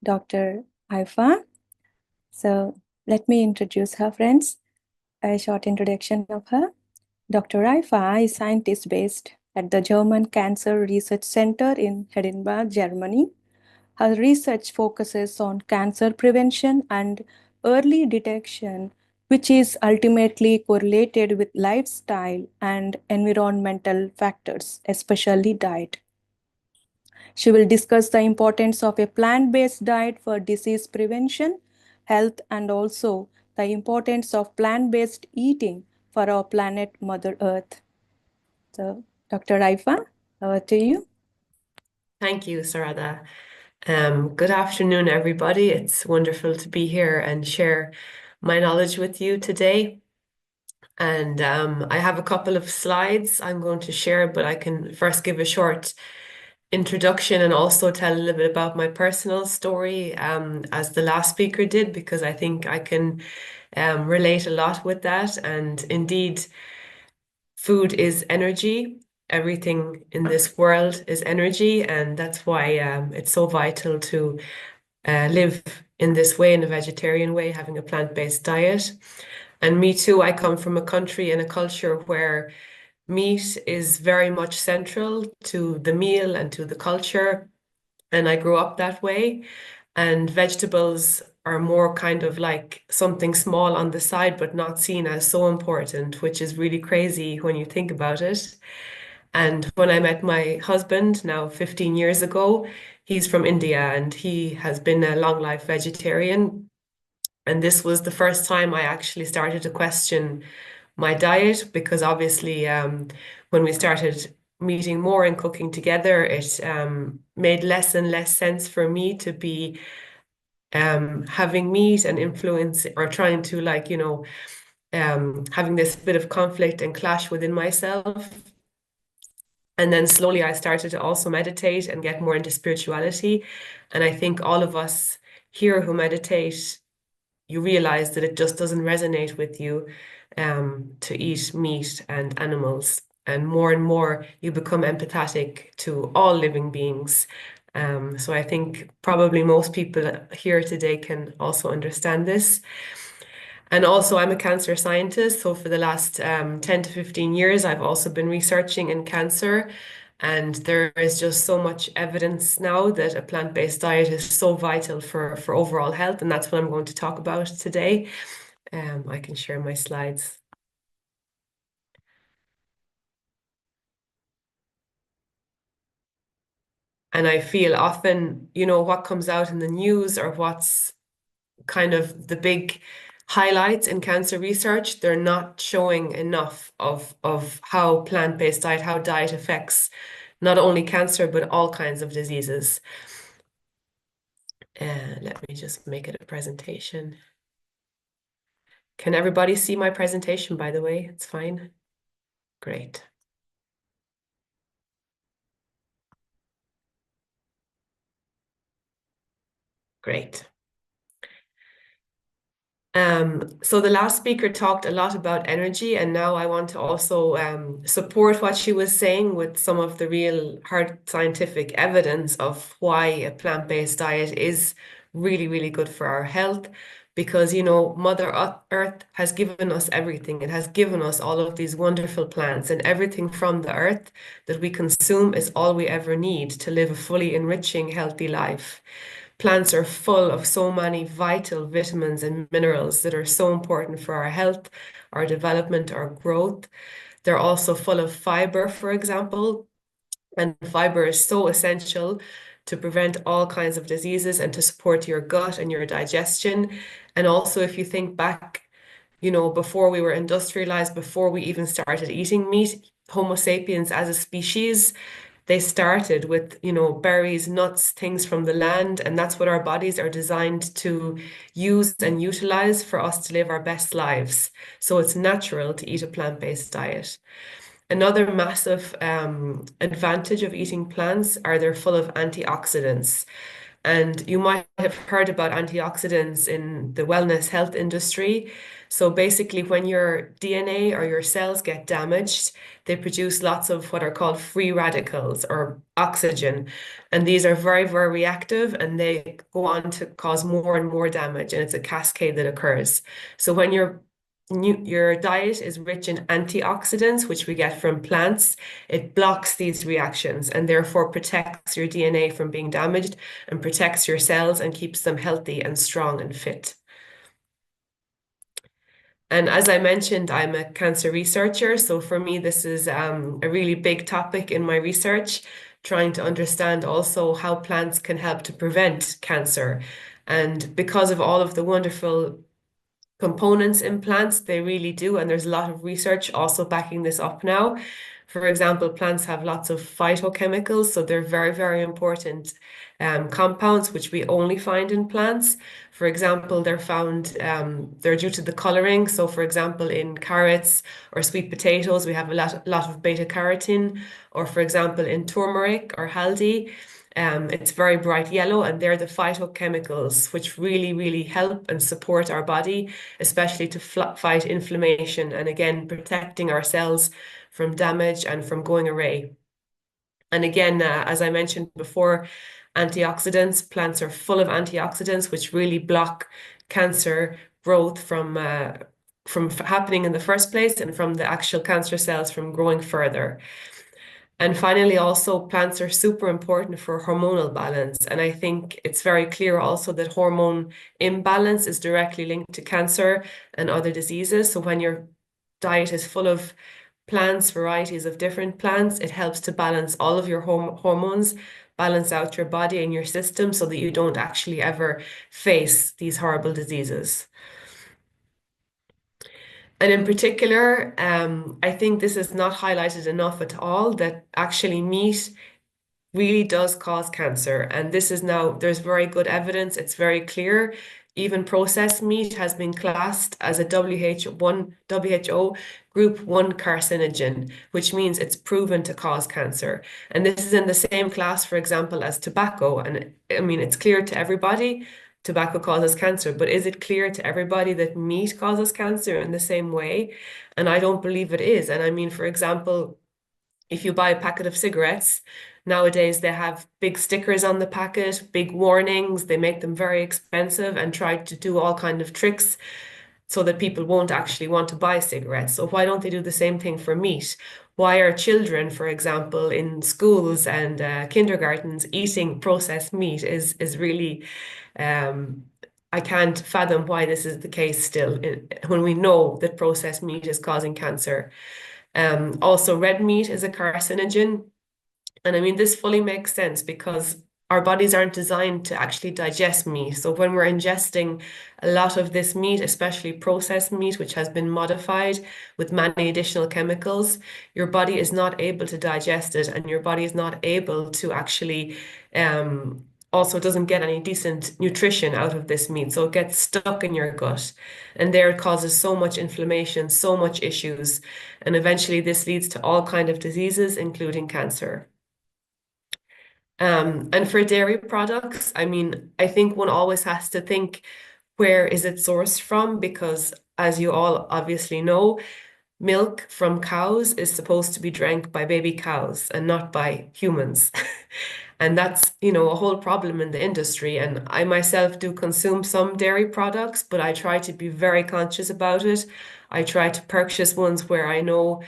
Dr. Haifa. So let me introduce her, friends. A short introduction of her. Dr. Haifa is scientist based at the German Cancer Research Center in Edinburgh, Germany. Her research focuses on cancer prevention and early detection, which is ultimately correlated with lifestyle and environmental factors, especially diet. She will discuss the importance of a plant-based diet for disease prevention, health, and also the importance of plant-based eating for our planet Mother Earth. So, Dr. Raifa, over to you. Thank you, Sarada. Good afternoon, everybody. It's wonderful to be here and share my knowledge with you today. And I have a couple of slides I'm going to share, but I can first give a short introduction and also tell a little bit about my personal story, as the last speaker did, because I think I can relate a lot with that. And indeed, food is energy. Everything in this world is energy, and that's why it's so vital to live in this way, in a vegetarian way, having a plant-based diet. And me too, I come from a country and a culture where meat is very much central to the meal and to the culture, and I grew up that way. And vegetables are more kind of like something small on the side, but not seen as so important, which is really crazy when you think about it. And when I met my husband now 15 years ago, he's from India and he has been a long life vegetarian. And this was the first time I actually started to question my diet, because obviously, when we started meeting more and cooking together, it made less and less sense for me to be having meat and influence, or trying to, like, having this bit of conflict and clash within myself. And then slowly I started to also meditate and get more into spirituality. And I think all of us here who meditate, you realize that it just doesn't resonate with you to eat meat and animals. And more you become empathetic to all living beings. So I think probably most people here today can also understand this. And also, I'm a cancer scientist. So for the last 10 to 15 years, I've also been researching in cancer. And there is just so much evidence now that a plant-based diet is so vital for overall health. And that's what I'm going to talk about today. I can share my slides. And I feel often, what comes out in the news, or what's kind of the big highlights in cancer research, they're not showing enough of how plant-based diet, how diet affects not only cancer, but all kinds of diseases. Let me just make it a presentation. Can everybody see my presentation, by the way? It's fine. Great. Great. So the last speaker talked a lot about energy, and now I want to also support what she was saying with some of the real hard scientific evidence of why a plant-based diet is really, really good for our health. Because, Mother Earth has given us everything. It has given us all of these wonderful plants, and everything from the earth that we consume is all we ever need to live a fully enriching, healthy life. Plants are full of so many vital vitamins and minerals that are so important for our health, our development, our growth. They're also full of fiber, for example, and fiber is so essential to prevent all kinds of diseases and to support your gut and your digestion. And also, if you think back, before we were industrialized, before we even started eating meat, Homo sapiens as a species, they started with, berries, nuts, things from the land, and that's what our bodies are designed to use and utilize for us to live our best lives. So it's natural to eat a plant-based diet. Another massive advantage of eating plants are they're full of antioxidants. And you might have heard about antioxidants in the wellness health industry. So basically, when your DNA or your cells get damaged, they produce lots of what are called free radicals or oxygen. And these are very, very reactive and they go on to cause more and more damage. And it's a cascade that occurs. So when your diet is rich in antioxidants, which we get from plants, it blocks these reactions and therefore protects your DNA from being damaged and protects your cells and keeps them healthy and strong and fit. And as I mentioned, I'm a cancer researcher. So for me, this is a really big topic in my research, trying to understand also how plants can help to prevent cancer. And because of all of the wonderful components in plants, they really do. And there's a lot of research also backing this up now. For example, plants have lots of phytochemicals, so they're very, very important compounds which we only find in plants. For example, they're due to the coloring. So, for example, in carrots or sweet potatoes, we have a lot of beta carotene, or for example, in turmeric or haldi. It's very bright yellow, and they're the phytochemicals which really, really help and support our body, especially to fight inflammation and again, protecting our cells from damage and from going awry. And again, as I mentioned before, antioxidants, plants are full of antioxidants, which really block cancer growth from happening in the first place and from the actual cancer cells from growing further. And finally, also, plants are super important for hormonal balance. And I think it's very clear also that hormone imbalance is directly linked to cancer and other diseases. So when your diet is full of plants, varieties of different plants, it helps to balance all of your hormones, balance out your body and your system so that you don't actually ever face these horrible diseases. And in particular, I think this is not highlighted enough at all that actually meat really does cause cancer. And this is now, there's very good evidence. It's very clear. Even processed meat has been classed as a WHO group 1 carcinogen, which means it's proven to cause cancer. And this is in the same class, for example, as tobacco. And I mean, it's clear to everybody tobacco causes cancer, but is it clear to everybody that meat causes cancer in the same way? And I don't believe it is. And I mean, for example, if you buy a packet of cigarettes, nowadays they have big stickers on the packet, big warnings, they make them very expensive and try to do all kind of tricks so that people won't actually want to buy cigarettes. So why don't they do the same thing for meat? Why are children, for example, in schools and kindergartens eating processed meat is really, I can't fathom why this is the case still when we know that processed meat is causing cancer. Also, red meat is a carcinogen. And I mean, this fully makes sense because our bodies aren't designed to actually digest meat. So when we're ingesting a lot of this meat, especially processed meat, which has been modified with many additional chemicals, your body is not able to digest it, and your body is not able to actually also doesn't get any decent nutrition out of this meat. So it gets stuck in your gut, and there it causes so much inflammation, so much issues. And eventually this leads to all kind of diseases, including cancer. And for dairy products, I mean, I think one always has to think, where is it sourced from? Because as you all obviously know, milk from cows is supposed to be drank by baby cows and not by humans. And that's, a whole problem in the industry. And I myself do consume some dairy products, but I try to be very conscious about it. I try to purchase ones where I know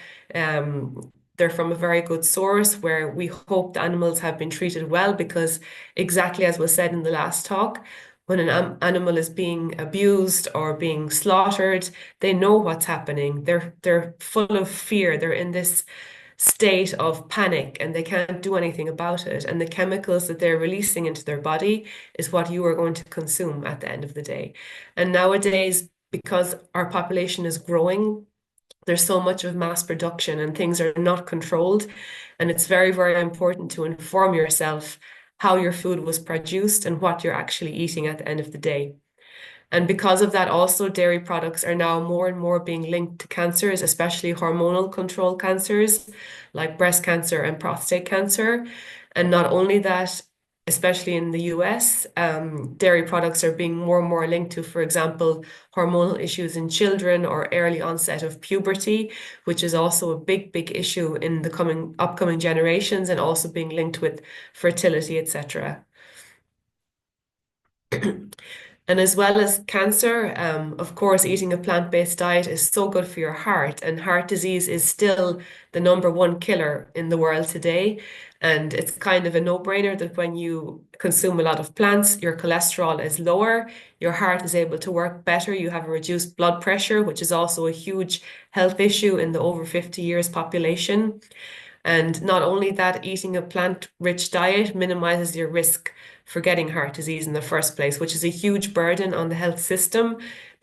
they're from a very good source, where we hope the animals have been treated well, because exactly as was said in the last talk, when an animal is being abused or being slaughtered, they know what's happening. They're full of fear. They're in this state of panic and they can't do anything about it. And the chemicals that they're releasing into their body is what you are going to consume at the end of the day. And nowadays, because our population is growing, there's so much of mass production and things are not controlled. And it's very, very important to inform yourself how your food was produced and what you're actually eating at the end of the day. And because of that, also dairy products are now more and more being linked to cancers, especially hormonal control cancers like breast cancer and prostate cancer. And not only that, especially in the US, dairy products are being more and more linked to, for example, hormonal issues in children or early onset of puberty, which is also a big, big issue in the upcoming generations, and also being linked with fertility, etc. And as well as cancer, of course, eating a plant-based diet is so good for your heart, and heart disease is still the #1 killer in the world today. And it's kind of a no-brainer that when you consume a lot of plants, your cholesterol is lower, your heart is able to work better, you have a reduced blood pressure, which is also a huge health issue in the over 50 years population. And not only that, eating a plant-rich diet minimizes your risk for getting heart disease in the first place, which is a huge burden on the health system,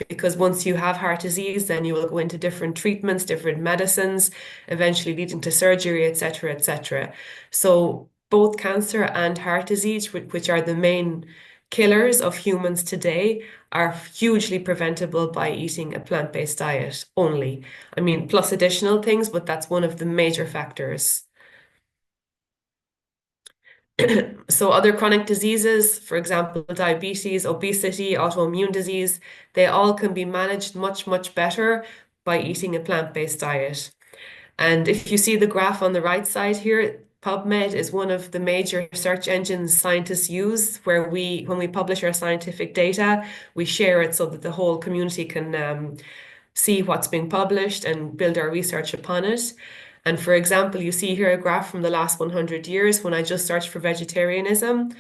because once you have heart disease, then you will go into different treatments, different medicines, eventually leading to surgery, etc., etc. So both cancer and heart disease, which are the main killers of humans today, are hugely preventable by eating a plant-based diet only. I mean, plus additional things, but that's one of the major factors. So other chronic diseases, for example, diabetes, obesity, autoimmune disease, they all can be managed much, much better by eating a plant-based diet. And if you see the graph on the right side here, PubMed is one of the major search engines scientists use, where when we publish our scientific data, we share it so that the whole community can see what's being published and build our research upon it. And for example, you see here a graph from the last 100 years when I just searched for vegetarianism.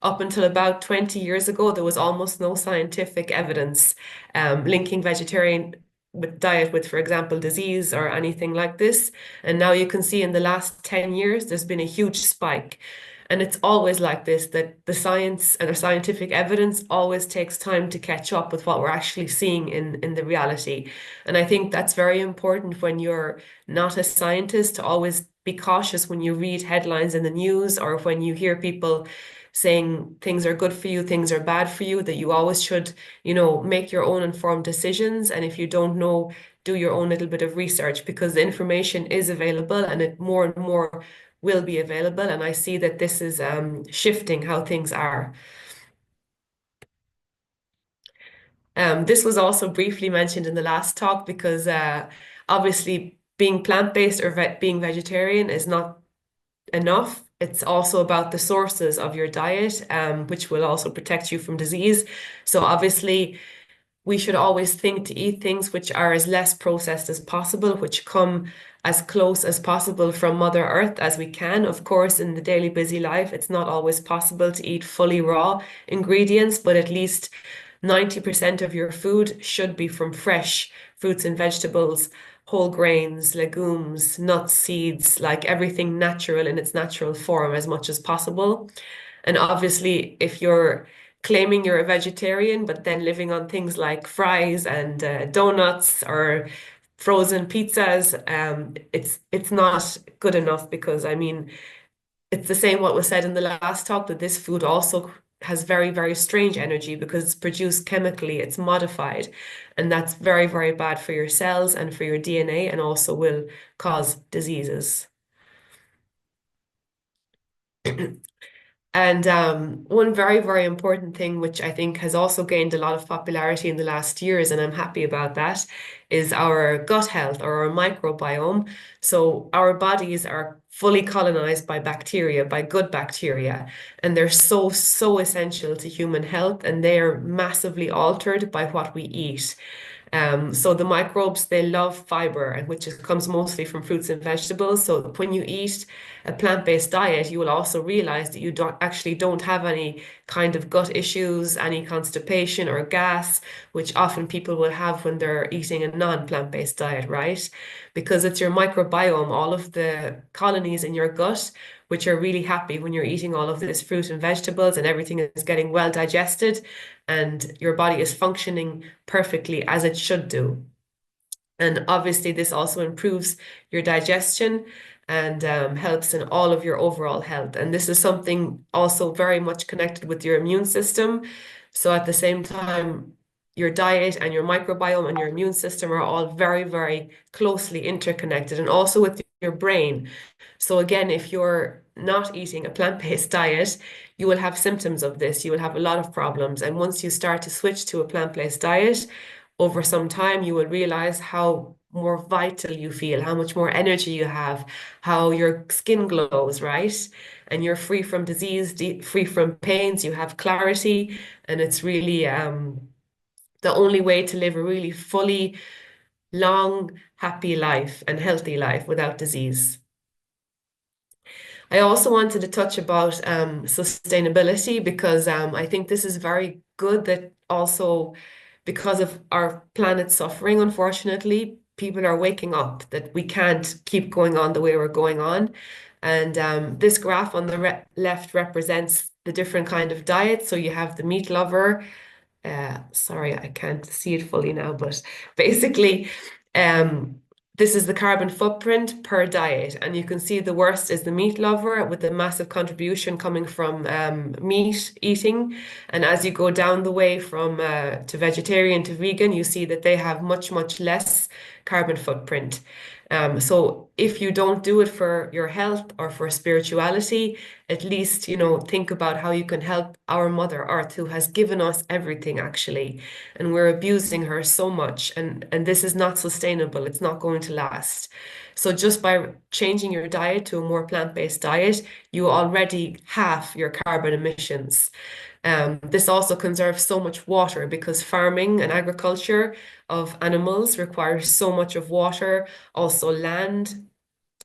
Up until about 20 years ago, there was almost no scientific evidence linking vegetarian diet with, for example, disease or anything like this. And now you can see in the last 10 years, there's been a huge spike. And it's always like this, that the science and the scientific evidence always takes time to catch up with what we're actually seeing in the reality. And I think that's very important when you're not a scientist, to always be cautious when you read headlines in the news, or when you hear people saying things are good for you, things are bad for you, that you always should, make your own informed decisions. And if you don't know, do your own little bit of research, because the information is available, and it more and more will be available. And I see that this is shifting how things are. This was also briefly mentioned in the last talk, because obviously being plant-based or being vegetarian is not enough. It's also about the sources of your diet, which will also protect you from disease. So obviously, we should always think to eat things which are as less processed as possible, which come as close as possible from Mother Earth as we can. Of course, in the daily busy life, it's not always possible to eat fully raw ingredients, but at least 90% of your food should be from fresh fruits and vegetables, whole grains, legumes, nuts, seeds, like everything natural in its natural form as much as possible. And obviously, if you're claiming you're a vegetarian, but then living on things like fries and donuts or frozen pizzas, it's not good enough, because I mean, it's the same what was said in the last talk, that this food also has very, very strange energy because it's produced chemically, it's modified, and that's very, very bad for your cells and for your DNA, and also will cause diseases. And one very, very important thing, which I think has also gained a lot of popularity in the last years, and I'm happy about that, is our gut health, or our microbiome. So our bodies are fully colonized by bacteria, by good bacteria, and they're so, so essential to human health, and they are massively altered by what we eat. So the microbes, they love fiber, and which comes mostly from fruits and vegetables. So when you eat a plant-based diet, you will also realize that you don't have any kind of gut issues, any constipation or gas, which often people will have when they're eating a non-plant-based diet, right? Because it's your microbiome, all of the colonies in your gut, which are really happy when you're eating all of this fruit and vegetables, and everything is getting well digested, and your body is functioning perfectly as it should do. And obviously, this also improves your digestion and helps in all of your overall health. And this is something also very much connected with your immune system. So at the same time, your diet and your microbiome and your immune system are all very, very closely interconnected, and also with your brain. So again, if you're not eating a plant-based diet, you will have symptoms of this. You will have a lot of problems. And once you start to switch to a plant-based diet, over some time, you will realize how more vital you feel, how much more energy you have, how your skin glows, right? And you're free from disease, free from pains, you have clarity, and it's really the only way to live a really fully long, happy life and healthy life without disease. I also wanted to touch about sustainability because I think this is very good that also because of our planet suffering, unfortunately, people are waking up that we can't keep going on the way we're going on. And this graph on the left represents the different kind of diets. So you have the meat lover. Sorry, I can't see it fully now, but basically, um, this is the carbon footprint per diet, and you can see the worst is the meat lover with the massive contribution coming from meat eating. And as you go down the way from to vegetarian to vegan, you see that they have much, much less carbon footprint. So if you don't do it for your health or for spirituality, at least, think about how you can help our Mother Earth, who has given us everything actually, and we're abusing her so much, and this is not sustainable. It's not going to last. So just by changing your diet to a more plant-based diet, you already halve your carbon emissions. This also conserves so much water because farming and agriculture of animals requires so much of water, also land.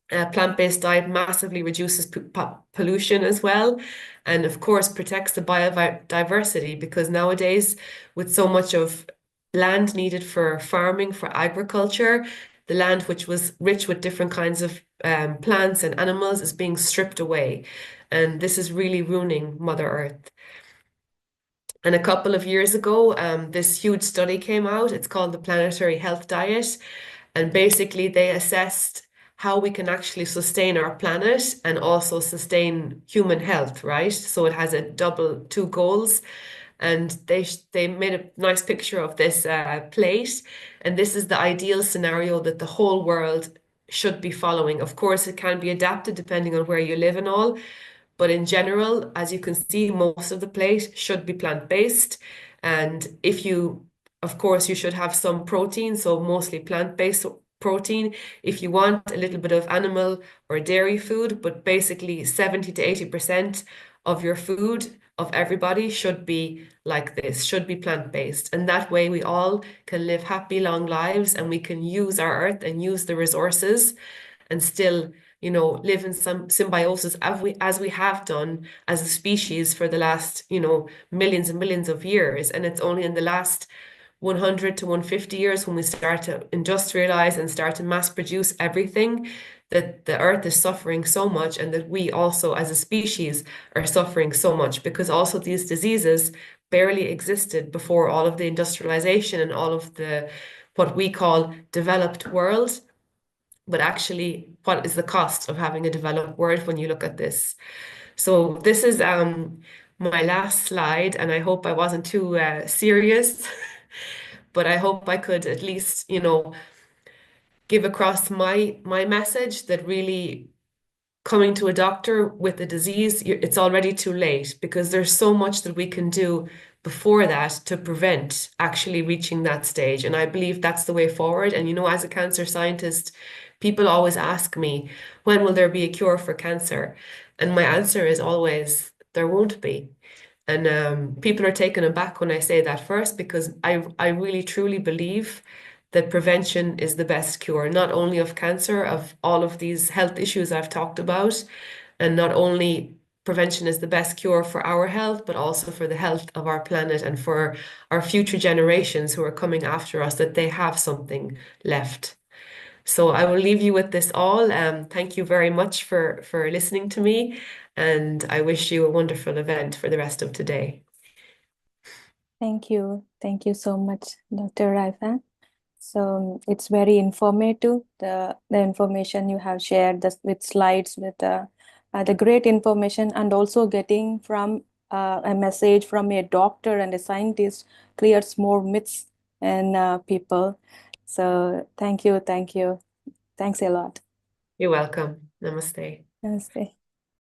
Plant-based diet massively reduces pollution as well, and of course protects the biodiversity because nowadays, with so much of land needed for farming, for agriculture, the land which was rich with different kinds of plants and animals is being stripped away, and this is really ruining Mother Earth. And a couple of years ago, this huge study came out. It's called the Planetary Health Diet. And basically, they assessed how we can actually sustain our planet and also sustain human health, right? So it has a double two goals. And they made a nice picture of this plate. And this is the ideal scenario that the whole world should be following. Of course, it can be adapted depending on where you live and all. But in general, as you can see, most of the plate should be plant-based. And of course, you should have some protein, so mostly plant-based protein. If you want a little bit of animal or dairy food, but basically 70 to 80% of your food of everybody should be like this, should be plant-based. And that way we all can live happy, long lives and we can use our earth and use the resources and still live in some symbiosis as we have done as a species for the last, millions and millions of years. And it's only in the last 100 to 150 years when we start to industrialize and start to mass produce everything that the earth is suffering so much, and that we also as a species are suffering so much, because also these diseases barely existed before all of the industrialization and all of the what we call developed world. But actually, what is the cost of having a developed world when you look at this? So this is my last slide, and I hope I wasn't too serious, but I hope I could at least, give across my message that really coming to a doctor with a disease, it's already too late, because there's so much that we can do before that to prevent actually reaching that stage. And I believe that's the way forward. And as a cancer scientist, people always ask me, when will there be a cure for cancer? And my answer is always, there won't be. And people are taken aback when I say that first, because I really truly believe that prevention is the best cure, not only of cancer, of all of these health issues I've talked about. And not only prevention is the best cure for our health, but also for the health of our planet and for our future generations who are coming after us, that they have something left. So I will leave you with this all. Thank you very much for listening to me, and I wish you a wonderful event for the rest of today. Thank you. Thank you so much, Dr. Raifa. So it's very informative, the information you have shared with slides, with the great information, and also getting from a message from a doctor and a scientist clears more myths in people. So thank you. Thanks a lot. You're welcome. Namaste. Namaste.